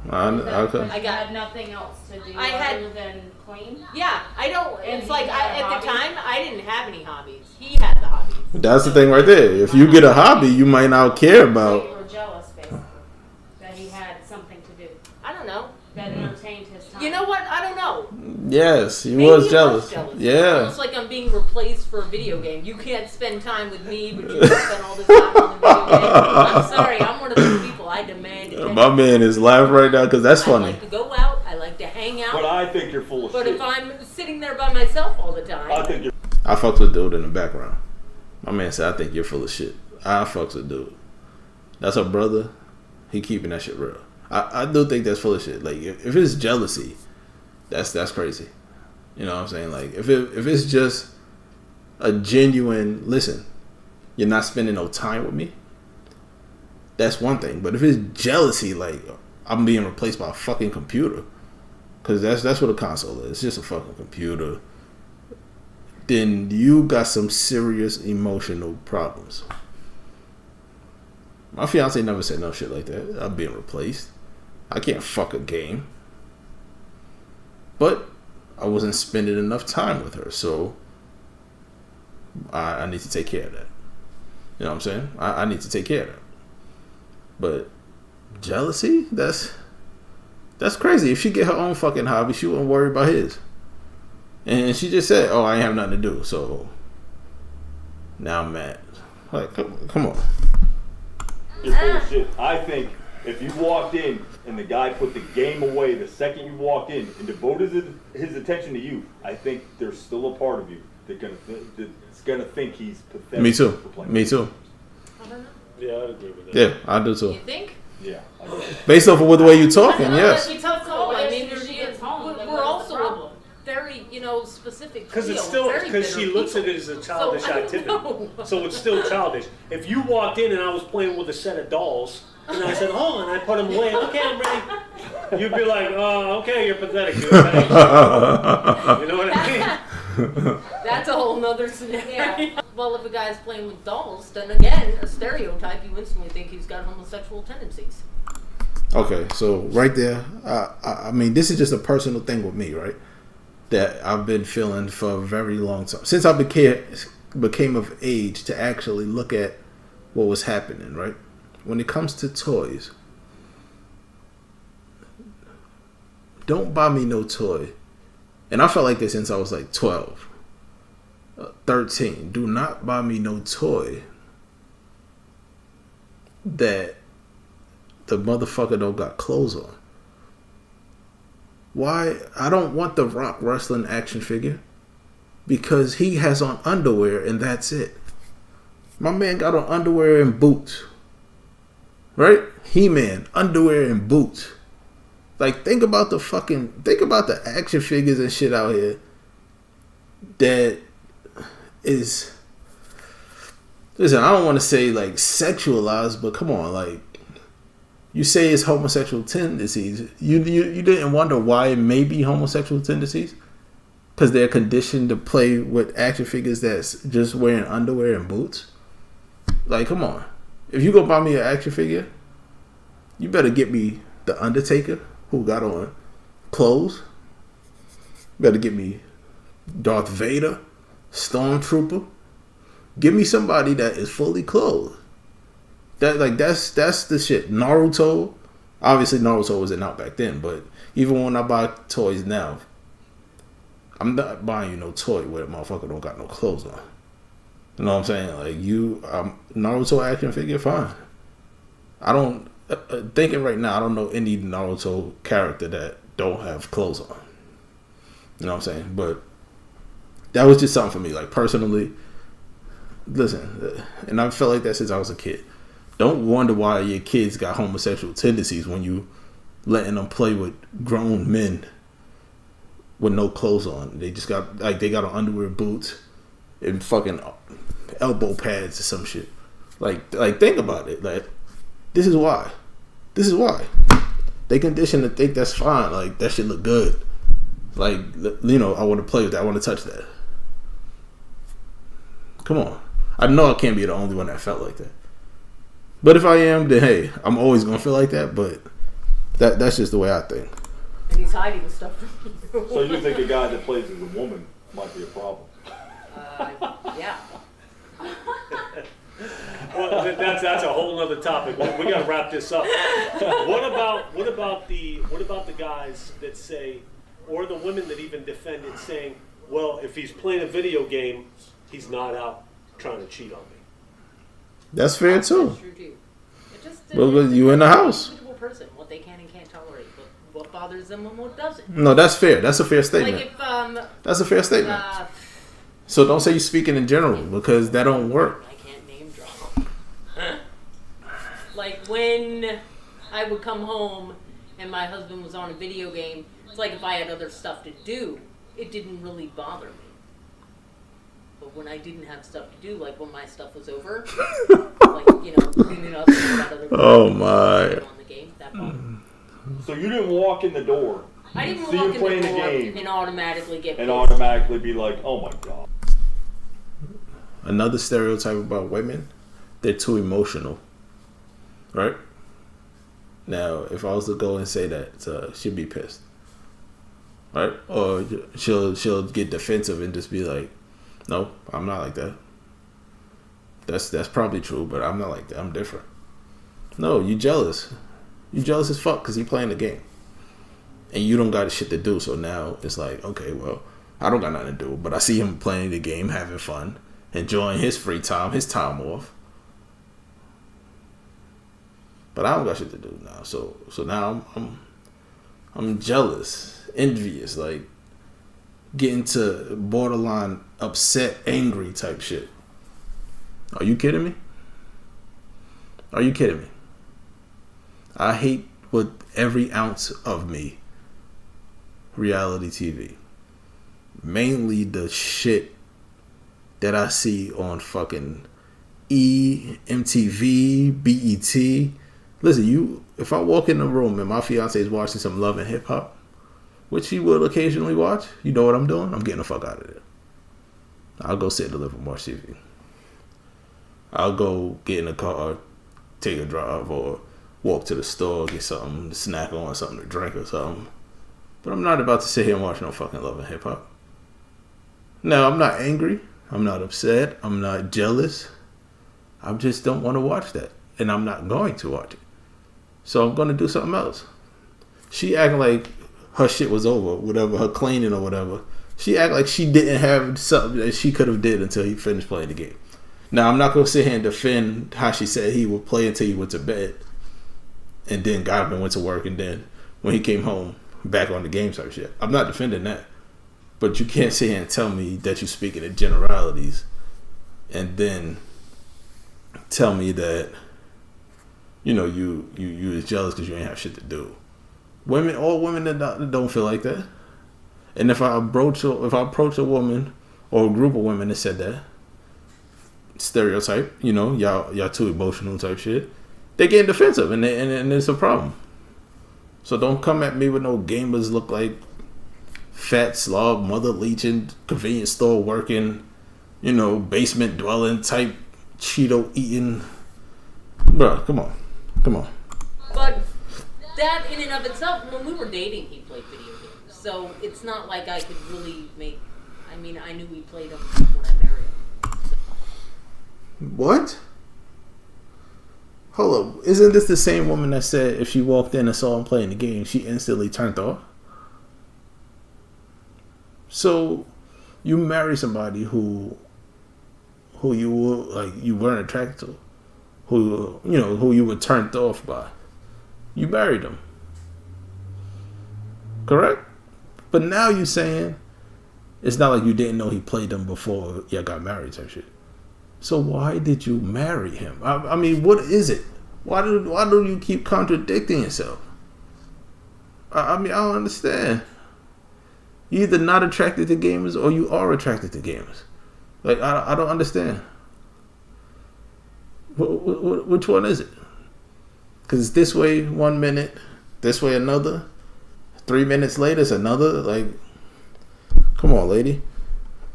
A: I
E: got nothing else to do other than clean.
C: Yeah, I don't.
E: And
C: it's like at the
E: hobbies?
C: time I didn't have any hobbies. He had the hobbies.
A: That's the thing right there. If you get a hobby, you might not care
E: So
A: about.
E: you were jealous, basically, that he had something to do
C: I don't know.
E: that entertained his time.
C: You know what? I don't know.
A: Yes, he
C: Maybe
A: was
C: he
A: jealous. Yeah.
C: Almost like I'm being replaced for a video game. You can't spend time with me, but you can spend all this time on the video game. I'm sorry, I'm one of those people. I demand attention.
A: My man is laughing right now because that's
C: I
A: funny.
C: like to go out. I like to hang out.
D: But I think you're full of
C: But
D: shit.
C: if I'm sitting there by myself all the time,
D: I think you're.
A: I fucks with dude in the background. My man said, I think you're full of shit. I fucks with dude. That's her brother. He keeping that shit real. I do think that's full of shit. Like, if it's jealousy, that's crazy. You know what I'm saying? Like, if it's just a genuine, listen, you're not spending no time with me, that's one thing. But if it's jealousy, like, I'm being replaced by a fucking computer, because that's what a console is. It's just a fucking computer. Then you got some serious emotional problems. My fiance never said no shit like that. I'm being replaced. I can't fuck a game. But I wasn't spending enough time with her, so I need to take care of that. You know what I'm saying? I need to take care of that. But jealousy? That's crazy. If she get her own fucking hobby, she wouldn't worry about his. And she just said, oh, I ain't have nothing to do, so now I'm mad. Like, come on.
D: You're full of shit. I think if you walked in and the guy put the game away the second you walked in and devoted his attention to you, I think there's still a part of you that's gonna think he's pathetic.
A: Me too.
D: for playing
A: Me
D: games.
A: too.
C: I don't know.
B: Yeah, I'd agree with that.
A: Yeah, I do too.
C: You think?
D: Yeah. I do.
A: Based off of the way you're talking, yes.
E: She took
C: No,
E: all
C: I
E: this
C: mean,
E: when she gets home. then
C: we're
E: what's the
C: also
E: problem?
C: very, specific.
B: Because it's
C: trio,
B: still
C: very
B: because she
C: bitter
B: looks at
C: people.
B: it as a childish
C: So, I don't
B: activity.
C: know.
B: So it's still childish. If you walked in and I was playing with a set of dolls and I said, "Oh," and I put them away, okay, I'm ready. You'd be like, "Oh, okay, you're pathetic, dude." Thanks. You know what I mean?
C: That's a whole nother scenario.
E: Yeah.
C: Well, if a guy's playing with dolls, then again, a stereotype, you instantly think he's got homosexual tendencies.
A: Okay, so right there, I mean, this is just a personal thing with me, right? That I've been feeling for a very long time. Since I became of age to actually look at what was happening, right? When it comes to toys, don't buy me no toy. And I felt like this since I was like 12, 13. Do not buy me no toy that the motherfucker don't got clothes on. Why? I don't want the Rock wrestling action figure because he has on underwear and that's it. My man got on underwear and boots. Right? He-Man, underwear and boots. Like, think about the action figures and shit out here. that is, listen, I don't want to say like sexualized, but come on, like, you say it's homosexual tendencies. You didn't wonder why it may be homosexual tendencies? Because they're conditioned to play with action figures that's just wearing underwear and boots? Like, come on. If you go buy me an action figure, you better get me the Undertaker, who got on clothes. You better get me Darth Vader, Stormtrooper. Give me somebody that is fully clothed. That's the shit. Naruto, obviously Naruto wasn't out back then, but even when I buy toys now, I'm not buying you no toy where the motherfucker don't got no clothes on. You know what I'm saying? Like, Naruto action figure, fine. I don't, thinking right now, I don't know any Naruto character that don't have clothes on. You know what I'm saying? But that was just something for me. Like, personally, listen, and I felt like that since I was a kid. Don't wonder why your kids got homosexual tendencies when you letting them play with grown men with no clothes on. They just got, like, they got on underwear, boots, and fucking elbow pads or some shit. Like think about it. Like, this is why. They conditioned to think that's fine. Like, that shit look good. Like, you know, I want to play with that. I want to touch that. Come on. I know I can't be the only one that felt like that. But if I am, then hey, I'm always gonna feel like that. But that's just the way I think.
C: And he's hiding stuff from you.
D: So you think a guy that plays as a woman might be a problem?
C: Yeah.
B: Well, that's a whole other topic. We got to wrap this up. What about the guys that say, or the women that even defend it, saying, well, if he's playing a video game, he's not out trying to cheat on me.
A: That's fair too.
C: That's true too. It just
A: Well, you in the house.
C: Individual person, what they can and can't tolerate, what bothers them and what doesn't.
A: No, that's fair. That's a fair statement.
C: Like if
A: that's a fair statement. So don't say you're speaking in general, because that don't work.
C: I can't name drop. Like when I would come home and my husband was on a video game, it's like if I had other stuff to do, it didn't really bother me. But when I didn't have stuff to do, like when my stuff was over, like, you know, cleaning up and that other
A: Oh my.
C: on the game, that bothered me.
D: So you didn't walk in the door.
C: I didn't
D: See
C: walk
D: you
C: in
D: playing
C: the
D: the
C: door
D: game
C: and automatically get
D: and
C: pissed.
D: automatically be like, oh my god.
A: Another stereotype about women, they're too emotional. Right? Now, if I was to go and say that, she'd be pissed. Right? Or she'll get defensive and just be like, no, I'm not like that. That's probably true, but I'm not like that. I'm different. No, you jealous. You jealous as fuck because you playing the game. And you don't got shit to do, so now it's like, okay, well, I don't got nothing to do, but I see him playing the game, having fun, enjoying his free time, his time off. But I don't got shit to do now, so now I'm jealous, envious, like getting to borderline upset, angry type shit. Are you kidding me? Are you kidding me? I hate with every ounce of me reality TV. Mainly the shit that I see on fucking MTV, BET. Listen, if I walk in the room and my fiance is watching some Love and Hip Hop, which she will occasionally watch, you know what I'm doing? I'm getting the fuck out of there. I'll go sit in the living room, watch TV. I'll go get in the car, take a drive, or walk to the store, get something to snack on, something to drink or something. But I'm not about to sit here and watch no fucking Love and Hip Hop. Now, I'm not angry. I'm not upset. I'm not jealous. I just don't want to watch that. And I'm not going to watch it. So I'm going to do something else. She acting like her shit was over, whatever, her cleaning or whatever. She act like she didn't have something that she could have did until he finished playing the game. Now, I'm not going to sit here and defend how she said he would play until he went to bed. And then got up and went to work. And then when he came home, back on the game type shit. I'm not defending that. But you can't sit here and tell me that you're speaking in generalities. And then tell me that, you know, you is jealous because you ain't have shit to do. All women that don't feel like that. And if I approach a woman or a group of women that said that stereotype, you know, y'all too emotional type shit, they getting defensive and it's a problem. So don't come at me with no gamers look like fat slob, mother leeching, convenience store working, you know, basement dwelling type Cheeto eating. Bruh, come on.
C: But that in and of itself, when we were dating, he played video games. So it's not like I could really I knew he played them when I married him. So.
A: What? Hold up. Isn't this the same woman that said if she walked in and saw him playing the game, she instantly turned off? So you marry somebody who you weren't attracted to, who you were turned off by. You married them. Correct? But now you saying it's not like you didn't know he played them before y'all got married type shit. So why did you marry him? I mean, what is it? Why do you keep contradicting yourself? I mean, I don't understand. You're either not attracted to gamers or you are attracted to gamers. Like, I don't understand. Which one is it? Because it's this way 1 minute, this way another. 3 minutes later, it's another. Like, come on, lady.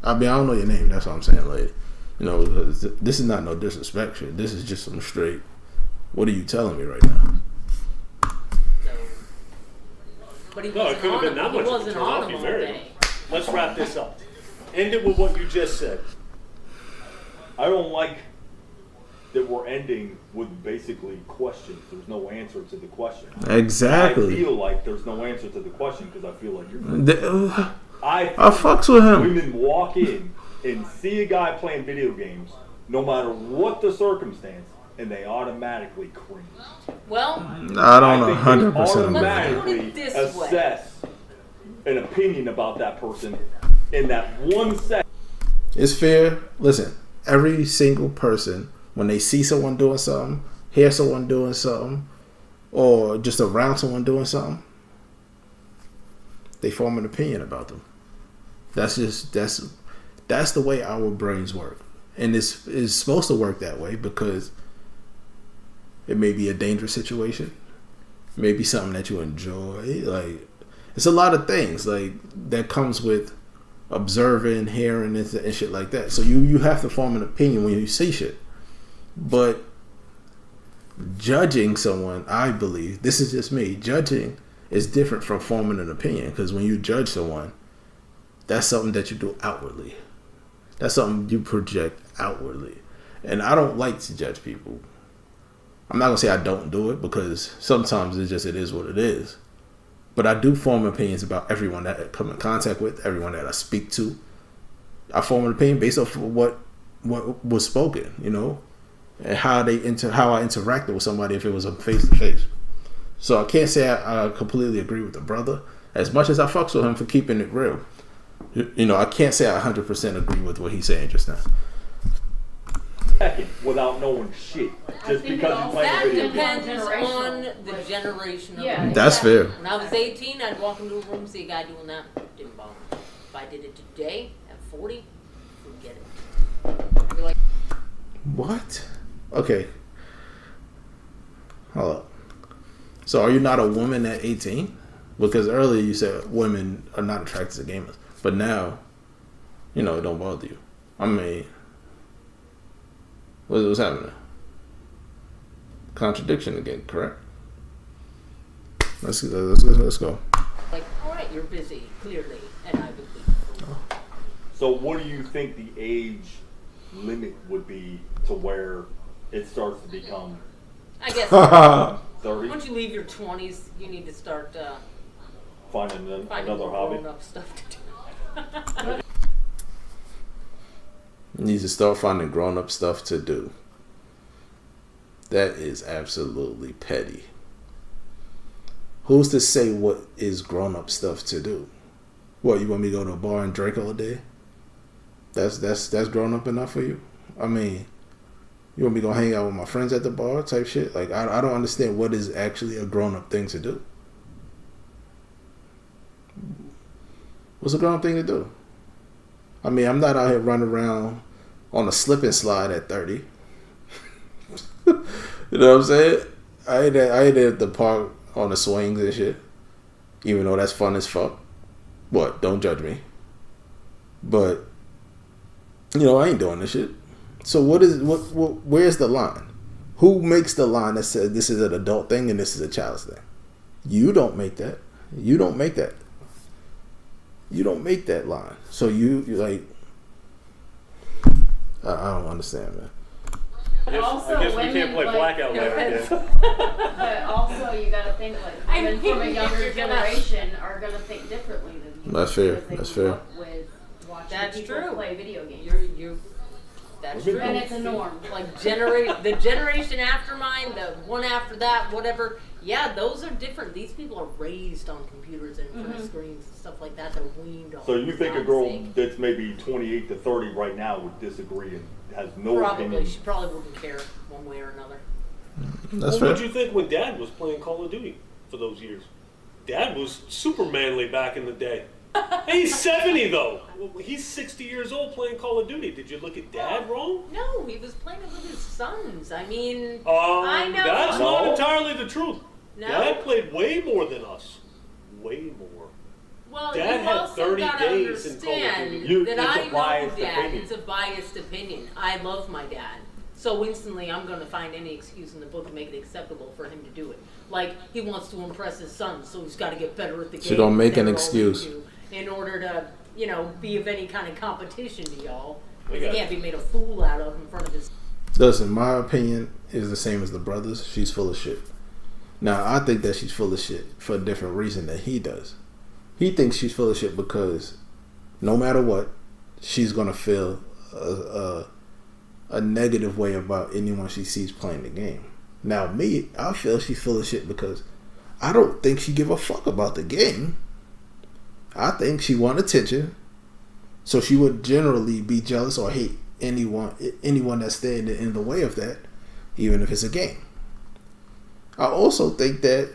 A: I mean, I don't know your name. That's what I'm saying, lady. You know, this is not no disrespect shit. This is just some straight. What are you telling me right now?
C: But he
B: No, it could have been that much of a turn off. You married him. Let's wrap this up. End it with what you just said.
D: I don't like that we're ending with basically questions. There's no answer to the question.
A: Exactly.
D: I feel like there's no answer to the question because I feel like you're. I
A: fucks with him.
D: Women walk in and see a guy playing video games, no matter what the circumstance, and they automatically cringe.
C: Well,
A: I don't 100%
D: automatically assess an opinion about that person in that 1 second.
A: It's fair. Listen, every single person, when they see someone doing something, hear someone doing something, or just around someone doing something, they form an opinion about them. That's the way our brains work. And it's supposed to work that way because it may be a dangerous situation. Maybe something that you enjoy. Like, it's a lot of things like that comes with observing, hearing, and shit like that. So you have to form an opinion when you see shit. But judging someone, I believe, this is just me, judging is different from forming an opinion. Because when you judge someone, that's something that you do outwardly. That's something you project outwardly. And I don't like to judge people. I'm not going to say I don't do it because sometimes it is what it is. But I do form opinions about everyone that I come in contact with, everyone that I speak to. I form an opinion based off of what was spoken, you know, and how I interacted with somebody if it was a face-to-face. So I can't say I completely agree with the brother. As much as I fucks with him for keeping it real, you know, I can't say I 100% agree with what he's saying just now.
D: Without knowing shit, just because you play a video game.
C: That depends on the generation of the
A: That's fair.
C: When I was 18, I'd walk into a room, see a guy doing that, didn't bother me. If I did it today, at 40, forget it. I'd be like,
A: what? Okay. Hold up. So are you not a woman at 18? Because earlier you said women are not attracted to gamers. But now, you know, it don't bother you. I mean, what's happening? Contradiction again, correct? Let's go.
C: Like, all right, you're busy, clearly, and I would be.
D: So what do you think the age limit would be to where it starts to become?
C: I guess
D: 30?
C: once you leave your 20s, you need to start
D: Finding another hobby.
C: Grown-up stuff to do.
A: You need to start finding grown-up stuff to do. That is absolutely petty. Who's to say what is grown-up stuff to do? What, you want me to go to a bar and drink all day? That's grown-up enough for you? I mean, you want me to go hang out with my friends at the bar type shit? Like, I don't understand what is actually a grown-up thing to do. What's a grown-up thing to do? I mean, I'm not out here running around on a slip and slide at 30. You know what I'm saying? I ain't at the park on the swings and shit. Even though that's fun as fuck. What? Don't judge me. But, you know, I ain't doing this shit. So where's the line? Who makes the line that says this is an adult thing and this is a child's thing? You don't make that. You don't make that. You don't make that line. So you like, I don't understand, man.
E: Also,
B: I guess we
E: women,
B: can't play
E: like,
B: blackout later again.
E: But also, you gotta think like women from a younger generation are gonna think differently than you.
A: That's fair.
E: because they
A: That's
E: grew
A: fair.
E: up with watching
C: That's
E: people
C: true.
E: play video games.
C: You're that's true.
E: And it's a norm.
C: Like the generation after mine, the one after that, whatever. Yeah, those are different. These people are raised on computers and front of screens and stuff like that. They're weaned on.
D: So you think a girl
C: nonsense.
D: that's maybe 28 to 30 right now would disagree and has no
C: Probably
D: opinion?
C: she probably wouldn't care one way or another.
A: That's
B: What
A: fair.
B: would you think when Dad was playing Call of Duty for those years? Dad was super manly back in the day. He's 70 though. He's 60 years old playing Call of Duty. Did you look at Dad wrong?
C: No, he was playing it with his sons. I mean, I know.
B: That's
D: No.
B: not entirely the truth.
C: No?
B: Dad played way more than us. Way more.
C: Well,
B: Dad
C: you
B: had
C: also
B: 30
C: gotta
B: days in Call of
C: understand
B: Duty.
C: that
D: It's a
C: I know
D: biased
C: Dad.
D: opinion.
C: It's a biased opinion. I love my dad. So instantly I'm going to find any excuse in the book to make it acceptable for him to do it. Like, he wants to impress his son, so he's got to get better at the game.
A: So don't make
C: than
A: an
C: they're all
A: excuse.
C: into in order to, you know, be of any kind of competition to y'all.
B: I
C: Because
B: got
C: he
B: it.
C: can't be made a fool out of in front of his...
A: Listen, my opinion is the same as the brother's. She's full of shit. Now, I think that she's full of shit for a different reason than he does. He thinks she's full of shit because no matter what, she's going to feel a negative way about anyone she sees playing the game. Now, me, I feel she's full of shit because I don't think she give a fuck about the game. I think she want attention, so she would generally be jealous or hate anyone that's standing in the way of that, even if it's a game. I also think that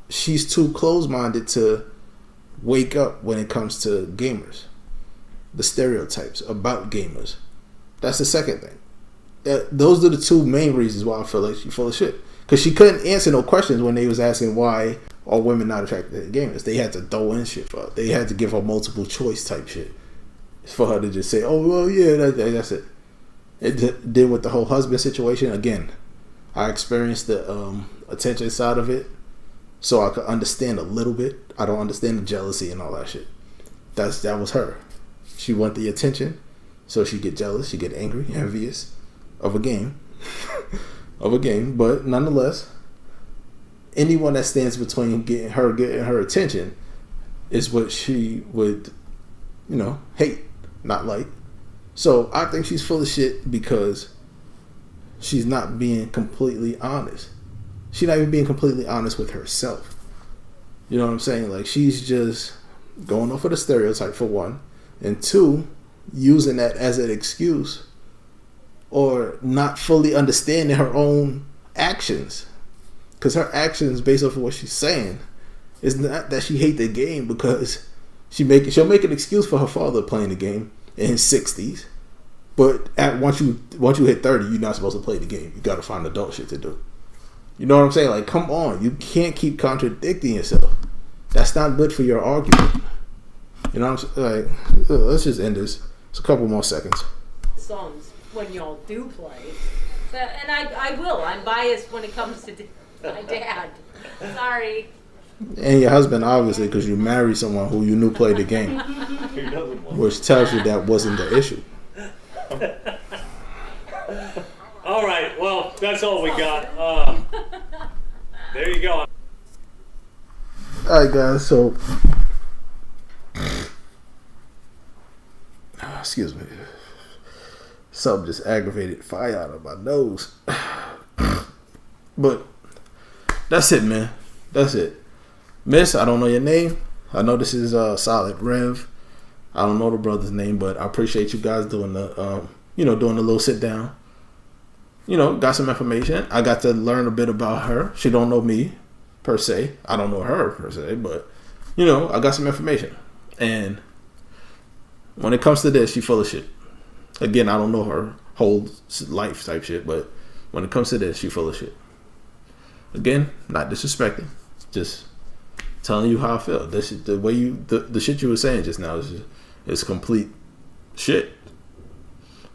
A: she's too close-minded to wake up when it comes to gamers. The stereotypes about gamers. That's the second thing. Those are the two main reasons why I feel like she's full of shit. Because she couldn't answer no questions when they was asking why are women not attracted to gamers. They had to throw in shit for her. They had to give her multiple choice type shit for her to just say, oh, well, yeah, that's it. It did with the whole husband situation. Again, I experienced the attention side of it, so I could understand a little bit. I don't understand the jealousy and all that shit. That was her. She want the attention, so she get jealous, she get angry, envious of a game, But nonetheless, anyone that stands between getting her attention is what she would, hate, not like. So I think she's full of shit because she's not being completely honest. She's not even being completely honest with herself. You know what I'm saying? Like, she's just going off of the stereotype, for one, and two, using that as an excuse or not fully understanding her own actions. Because her actions, based off of what she's saying, is not that she hate the game, because she'll make an excuse for her father playing the game in his 60s. But once you hit 30, you're not supposed to play the game. You got to find adult shit to do. You know what I'm saying? Like, come on. You can't keep contradicting yourself. That's not good for your argument. You know what I'm saying? Like, let's just end this. It's a couple more seconds.
C: songs when y'all do play. And I will. I'm biased when it comes to my dad. Sorry.
A: And your husband, obviously, because you married someone who you knew played the game.
D: He doesn't want
A: Which tells you that wasn't the issue.
B: All right, well, that's all we got. There you go.
A: Alright, guys, so excuse me, something just aggravated fire out of my nose. But that's it, man. That's it. Miss, I don't know your name. I know this is Solid Rev. I don't know the brother's name, but I appreciate you guys doing the doing the little sit down. Got some information. I got to learn a bit about her. She don't know me per se. I don't know her per se, but I got some information. And When it comes to this, she full of shit. Again, I don't know her whole life type shit, but when it comes to this, she full of shit. Again, not disrespecting, just telling you how I feel. This the way the shit you were saying just now is complete shit.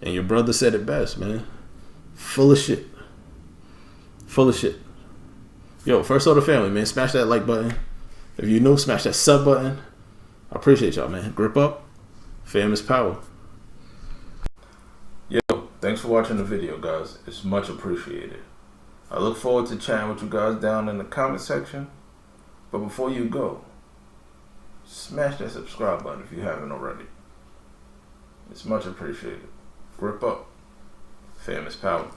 A: And your brother said it best, man. Full of shit. Full of shit. Yo, First Order family, man, smash that like button. If you new, smash that sub button. I appreciate y'all, man. Grip up. Fam is power. Yo, thanks for watching the video, guys. It's much appreciated. I look forward to chatting with you guys down in the comment section. But before you go, smash that subscribe button if you haven't already. It's much appreciated. Grip up. Fam is power.